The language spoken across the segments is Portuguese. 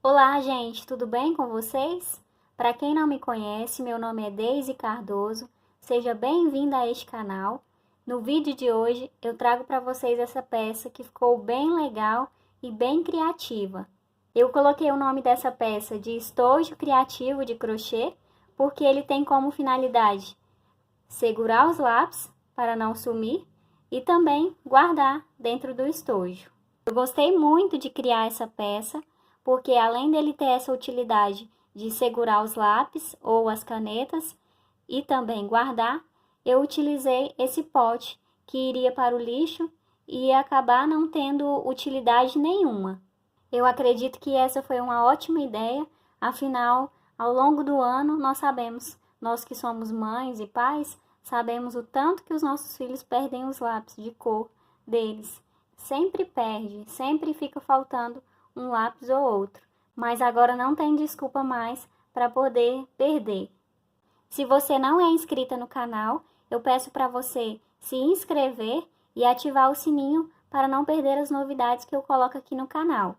Olá, gente, tudo bem com vocês? Para quem não me conhece, meu nome é Deise Cardoso. Seja bem-vinda a este canal. No vídeo de hoje, eu trago para vocês essa peça que ficou bem legal e bem criativa. Eu coloquei o nome dessa peça de estojo criativo de crochê, porque ele tem como finalidade segurar os lápis para não sumir e também guardar dentro do estojo. Eu gostei muito de criar essa peça, porque além dele ter essa utilidade de segurar os lápis ou as canetas e também guardar, eu utilizei esse pote que iria para o lixo e ia acabar não tendo utilidade nenhuma. Eu acredito que essa foi uma ótima ideia, afinal, ao longo do ano nós sabemos, nós que somos mães e pais, sabemos o tanto que os nossos filhos perdem os lápis de cor deles. Sempre perde, sempre fica faltando um lápis ou outro, mas agora não tem desculpa mais para poder perder. Se você não é inscrita no canal, eu peço para você se inscrever e ativar o sininho para não perder as novidades que eu coloco aqui no canal.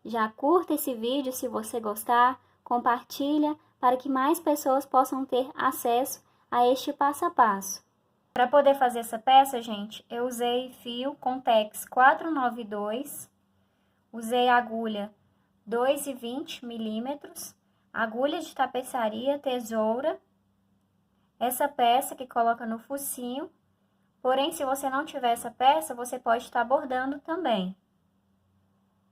Já curta esse vídeo se você gostar, compartilha para que mais pessoas possam ter acesso a este passo a passo. Para poder fazer essa peça, gente, eu usei fio Contex 492, usei agulha 2,20 milímetros, agulha de tapeçaria, tesoura, essa peça que coloca no focinho. Porém, se você não tiver essa peça, você pode estar bordando também.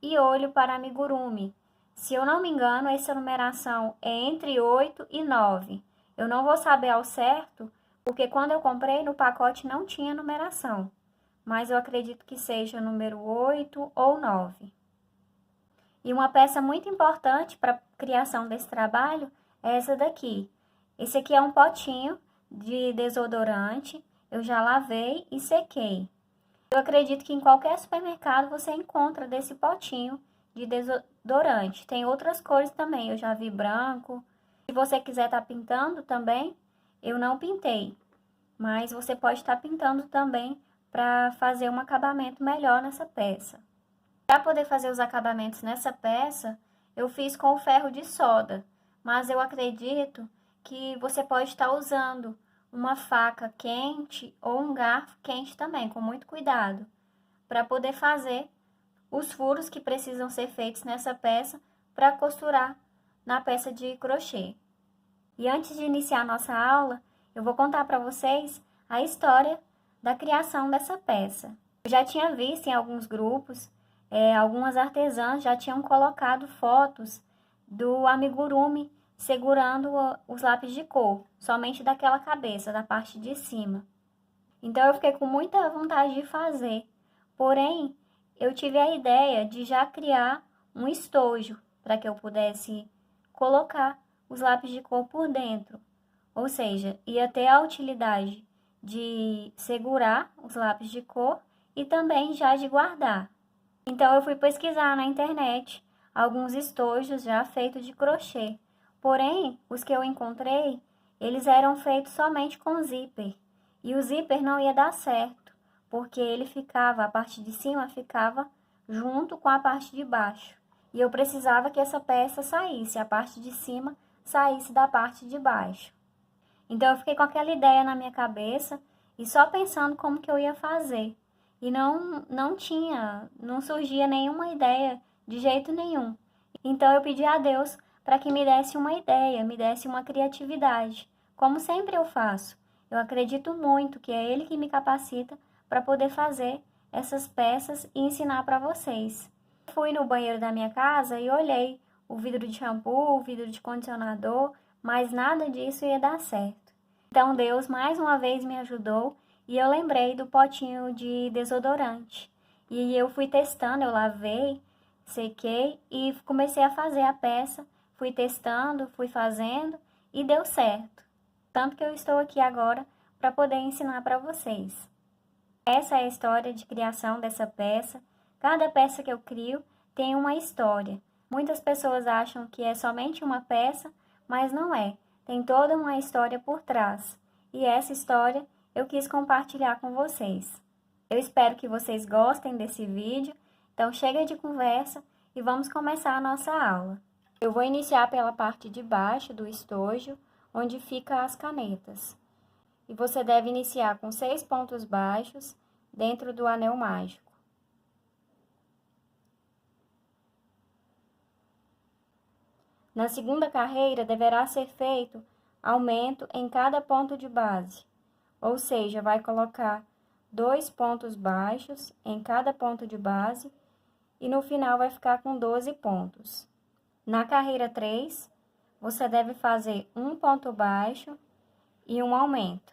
E olho para amigurumi. Se eu não me engano, essa numeração é entre 8 e 9. Eu não vou saber ao certo, porque quando eu comprei no pacote não tinha numeração. Mas eu acredito que seja o número 8 ou 9. E uma peça muito importante para a criação desse trabalho é essa daqui. Esse aqui é um potinho de desodorante. Eu já lavei e sequei. Eu acredito que em qualquer supermercado você encontra desse potinho de desodorante. Tem outras cores também, eu já vi branco. Se você quiser estar pintando também, eu não pintei. Mas você pode estar pintando também para fazer um acabamento melhor nessa peça. Para poder fazer os acabamentos nessa peça, eu fiz com o ferro de solda. Mas eu acredito que você pode estar usando uma faca quente ou um garfo quente também, com muito cuidado, para poder fazer os furos que precisam ser feitos nessa peça para costurar na peça de crochê. E antes de iniciar a nossa aula, eu vou contar para vocês a história da criação dessa peça. Eu já tinha visto em alguns grupos, algumas artesãs já tinham colocado fotos do amigurumi segurando os lápis de cor, somente daquela cabeça, da parte de cima. Então eu fiquei com muita vontade de fazer, porém eu tive a ideia de já criar um estojo para que eu pudesse colocar os lápis de cor por dentro. Ou seja, ia ter a utilidade de segurar os lápis de cor e também já de guardar. Então eu fui pesquisar na internet alguns estojos já feitos de crochê. Porém, os que eu encontrei, eles eram feitos somente com zíper. E o zíper não ia dar certo, porque ele ficava, a parte de cima ficava junto com a parte de baixo. E eu precisava que essa peça saísse, a parte de cima saísse da parte de baixo. Então eu fiquei com aquela ideia na minha cabeça e só pensando como que eu ia fazer. E não surgia nenhuma ideia de jeito nenhum. Então eu pedi a Deus para que me desse uma ideia, me desse uma criatividade, como sempre eu faço. Eu acredito muito que é Ele que me capacita para poder fazer essas peças e ensinar para vocês. Fui no banheiro da minha casa e olhei o vidro de shampoo, o vidro de condicionador, mas nada disso ia dar certo. Então Deus mais uma vez me ajudou e eu lembrei do potinho de desodorante. E eu fui testando, eu lavei, sequei e comecei a fazer a peça. Fui testando, fui fazendo e deu certo. Tanto que eu estou aqui agora para poder ensinar para vocês. Essa é a história de criação dessa peça. Cada peça que eu crio tem uma história. Muitas pessoas acham que é somente uma peça, mas não é. Tem toda uma história por trás. E essa história eu quis compartilhar com vocês. Eu espero que vocês gostem desse vídeo. Então chega de conversa e vamos começar a nossa aula. Eu vou iniciar pela parte de baixo do estojo, onde fica as canetas. E você deve iniciar com 6 pontos baixos dentro do anel mágico. Na segunda carreira, deverá ser feito aumento em cada ponto de base, ou seja, vai colocar 2 pontos baixos em cada ponto de base e no final vai ficar com 12 pontos. Na carreira 3, você deve fazer um ponto baixo e um aumento.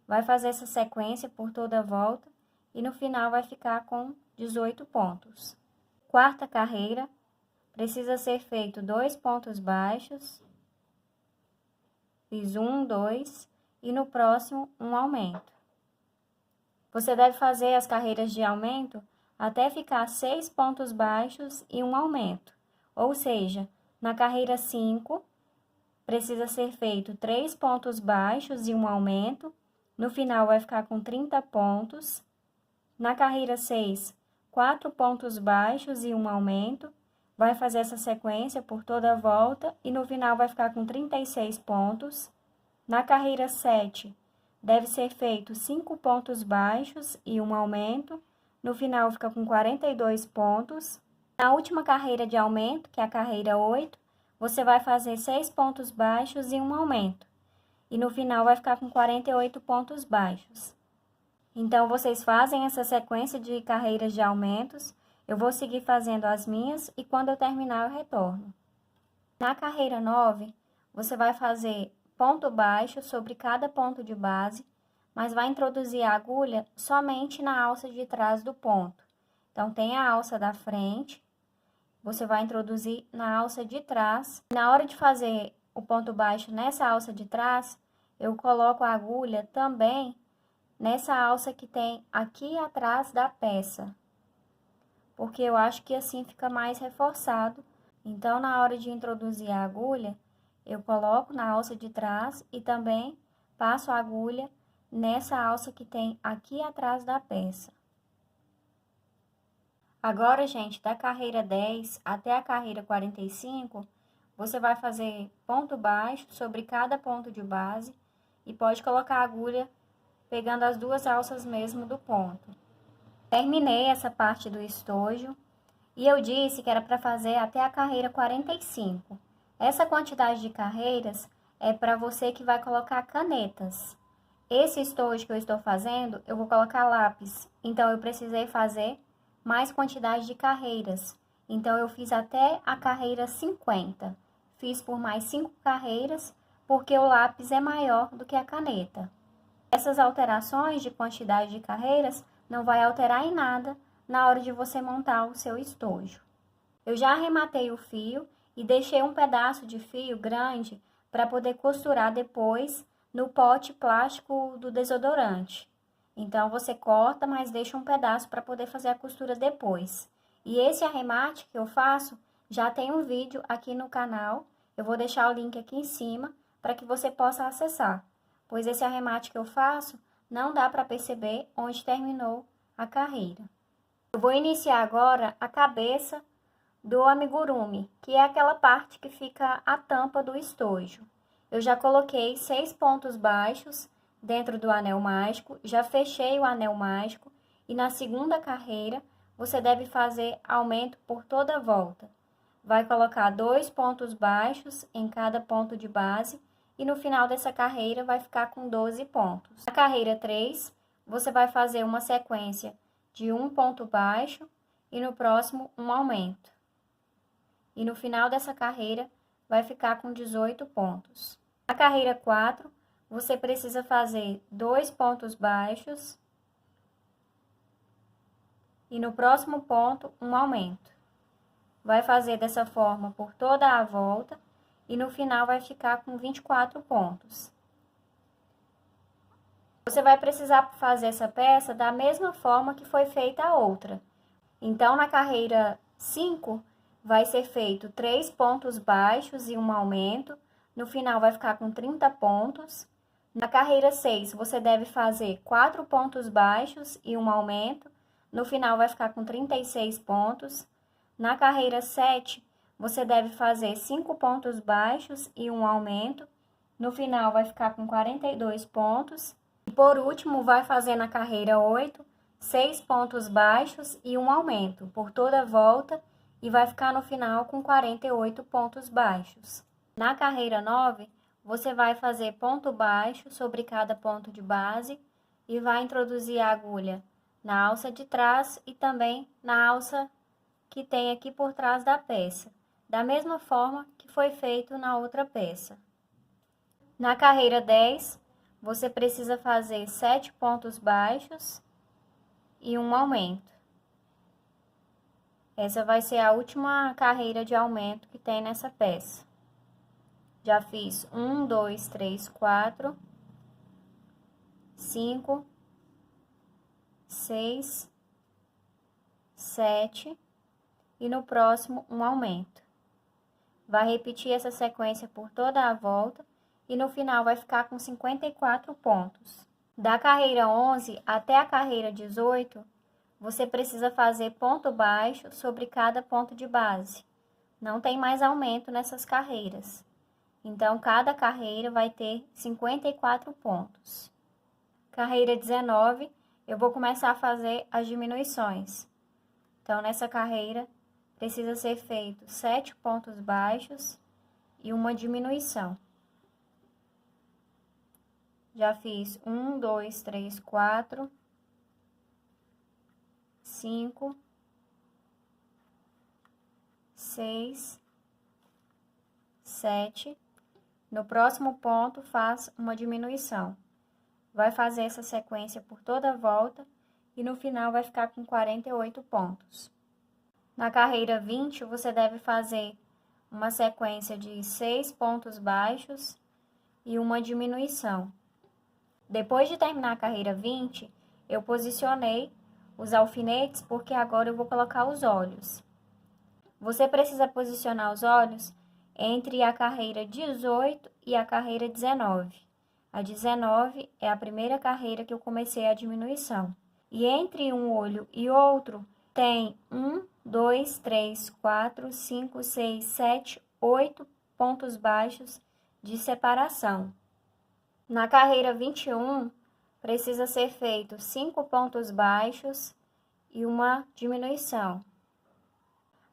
Vai fazer essa sequência por toda a volta e no final vai ficar com 18 pontos. Quarta carreira, precisa ser feito 2 pontos baixos, fiz 1, 2 e no próximo um aumento. Você deve fazer as carreiras de aumento até ficar 6 pontos baixos e um aumento, ou seja, na carreira 5, precisa ser feito 3 pontos baixos e um aumento, no final vai ficar com 30 pontos. Na carreira 6, 4 pontos baixos e um aumento, vai fazer essa sequência por toda a volta e no final vai ficar com 36 pontos. Na carreira 7, deve ser feito 5 pontos baixos e um aumento, no final fica com 42 pontos. Na última carreira de aumento, que é a carreira 8, você vai fazer 6 pontos baixos e um aumento, e no final vai ficar com 48 pontos baixos. Então, vocês fazem essa sequência de carreiras de aumentos, eu vou seguir fazendo as minhas e quando eu terminar eu retorno. Na carreira 9, você vai fazer ponto baixo sobre cada ponto de base, mas vai introduzir a agulha somente na alça de trás do ponto. Então, tem a alça da frente, você vai introduzir na alça de trás. Na hora de fazer o ponto baixo nessa alça de trás, eu coloco a agulha também nessa alça que tem aqui atrás da peça, porque eu acho que assim fica mais reforçado. Então, na hora de introduzir a agulha, eu coloco na alça de trás e também passo a agulha nessa alça que tem aqui atrás da peça. Agora, gente, da carreira 10 até a carreira 45, você vai fazer ponto baixo sobre cada ponto de base e pode colocar a agulha pegando as duas alças mesmo do ponto. Terminei essa parte do estojo e eu disse que era para fazer até a carreira 45. Essa quantidade de carreiras é para você que vai colocar canetas. Esse estojo que eu estou fazendo, eu vou colocar lápis, então eu precisei fazer mais quantidade de carreiras. Então, eu fiz até a carreira 50. Fiz por mais 5 carreiras, porque o lápis é maior do que a caneta. Essas alterações de quantidade de carreiras não vai alterar em nada na hora de você montar o seu estojo. Eu já arrematei o fio e deixei um pedaço de fio grande para poder costurar depois no pote plástico do desodorante. Então, você corta, mas deixa um pedaço para poder fazer a costura depois. E esse arremate que eu faço, já tem um vídeo aqui no canal. Eu vou deixar o link aqui em cima para que você possa acessar. Pois esse arremate que eu faço, não dá para perceber onde terminou a carreira. Eu vou iniciar agora a cabeça do amigurumi, que é aquela parte que fica a tampa do estojo. Eu já coloquei 6 pontos baixos dentro do anel mágico, já fechei o anel mágico e na segunda carreira você deve fazer aumento por toda a volta. Vai colocar 2 pontos baixos em cada ponto de base e no final dessa carreira vai ficar com 12 pontos. Na carreira 3, você vai fazer uma sequência de um ponto baixo e no próximo um aumento. E no final dessa carreira vai ficar com 18 pontos. Na carreira 4, você precisa fazer 2 pontos baixos e no próximo ponto um aumento. Vai fazer dessa forma por toda a volta e no final vai ficar com 24 pontos. Você vai precisar fazer essa peça da mesma forma que foi feita a outra. Então, na carreira 5, vai ser feito 3 pontos baixos e um aumento. No final vai ficar com 30 pontos. Na carreira 6, você deve fazer 4 pontos baixos e um aumento. No final vai ficar com 36 pontos. Na carreira 7, você deve fazer 5 pontos baixos e um aumento. No final vai ficar com 42 pontos. E por último, vai fazer na carreira 8, 6 pontos baixos e um aumento por toda a volta e vai ficar no final com 48 pontos baixos. Na carreira 9, você vai fazer ponto baixo sobre cada ponto de base e vai introduzir a agulha na alça de trás e também na alça que tem aqui por trás da peça, da mesma forma que foi feito na outra peça. Na carreira 10, você precisa fazer 7 pontos baixos e um aumento. Essa vai ser a última carreira de aumento que tem nessa peça. Já fiz 1, 2, 3, 4, 5, 6, 7 e no próximo um aumento. Vai repetir essa sequência por toda a volta e no final vai ficar com 54 pontos. Da carreira 11 até a carreira 18, você precisa fazer ponto baixo sobre cada ponto de base. Não tem mais aumento nessas carreiras. Então, cada carreira vai ter 54 pontos. Carreira 19, eu vou começar a fazer as diminuições. Então, nessa carreira, precisa ser feito 7 pontos baixos e uma diminuição. Já fiz 1, 2, 3, 4, 5, 6, 7. No próximo ponto, faz uma diminuição. Vai fazer essa sequência por toda a volta e no final vai ficar com 48 pontos. Na carreira 20, você deve fazer uma sequência de 6 pontos baixos e uma diminuição. Depois de terminar a carreira 20, eu posicionei os alfinetes porque agora eu vou colocar os olhos. Você precisa posicionar os olhos entre a carreira 18 e a carreira 19. A 19 é a primeira carreira que eu comecei a diminuição. E entre um olho e outro tem 1, 2, 3, 4, 5, 6, 7, 8 pontos baixos de separação. Na carreira 21, precisa ser feito 5 pontos baixos e uma diminuição.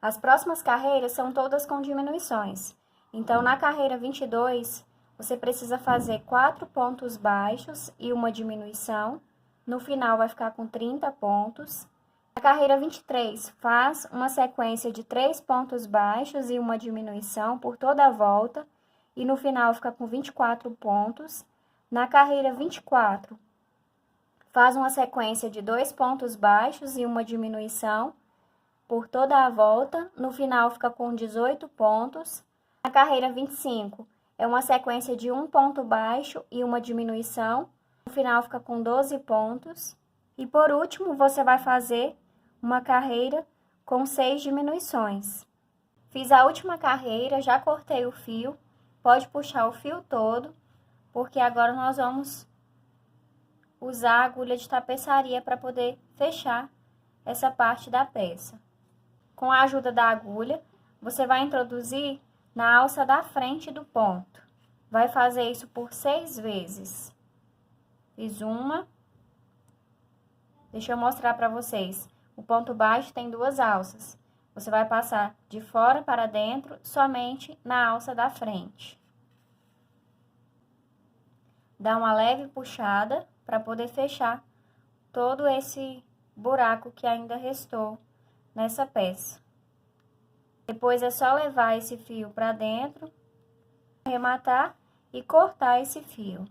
As próximas carreiras são todas com diminuições. Então, na carreira 22, você precisa fazer 4 pontos baixos e uma diminuição. No final, vai ficar com 30 pontos. Na carreira 23, faz uma sequência de 3 pontos baixos e uma diminuição por toda a volta. E no final, fica com 24 pontos. Na carreira 24, faz uma sequência de 2 pontos baixos e uma diminuição por toda a volta. No final, fica com 18 pontos. Na carreira 25, é uma sequência de 1 ponto baixo e uma diminuição. No final, fica com 12 pontos. E por último, você vai fazer uma carreira com 6 diminuições. Fiz a última carreira, já cortei o fio. Pode puxar o fio todo, porque agora nós vamos usar a agulha de tapeçaria para poder fechar essa parte da peça. Com a ajuda da agulha, você vai introduzir na alça da frente do ponto. Vai fazer isso por 6 vezes. Fiz uma. Deixa eu mostrar para vocês. O ponto baixo tem 2 alças. Você vai passar de fora para dentro somente na alça da frente. Dá uma leve puxada para poder fechar todo esse buraco que ainda restou nessa peça. Depois é só levar esse fio para dentro, arrematar e cortar esse fio.